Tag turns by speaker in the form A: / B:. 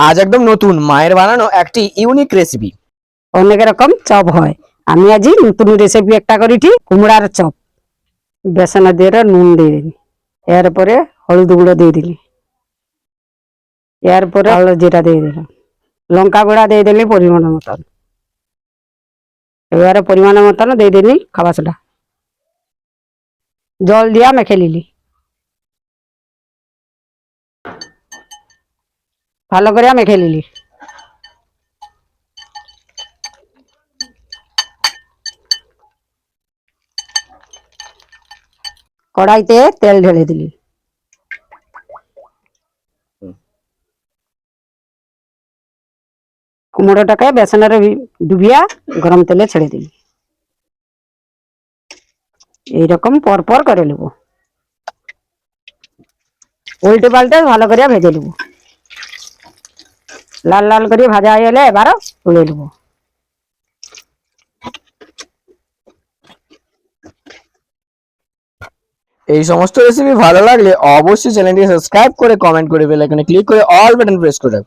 A: আজ একদম নতুন মায়ের বানানো একটি ইউনিক রেসিপি।
B: অনেক রকম চপ হয়, আমি আজ নতুন রেসিপি একটা করেছি কুমড়ার চপ। বেসন দিয়ে নুন দিয়ে দিলি, এরপরে হলুদ গুঁড়ো দিয়ে দিলি, এরপরে আলু জিরা দিয়ে দিলাম, লঙ্কা গুঁড়া দিয়ে দিলি পরিমাণ মতন, এবারে পরিমাণ মতন দিয়ে দিলি খাবার সোডা, জল দিয়া মেখে নিলি, ভালো করে মেখে নিলি। কড়াইতে তেল ঢেলে দিলি, কুমড়োটাকে বেসনের ডুবিয়া গরম তেলে ছেড়ে দিলি। এইরকম পরপর করে নেব, উল্টে পাল্টে ভালো করে ভেজে নেব। লাল লাল করে ভাজা হয়ে গেলে এবারও তুলে নেব।
A: এই সমস্ত রেসিপি ভালো লাগলে অবশ্যই চ্যানেলটি সাবস্ক্রাইব করে কমেন্ট করে বেল আইকনে ক্লিক করে অল বাটন প্রেস করে রাখবেন।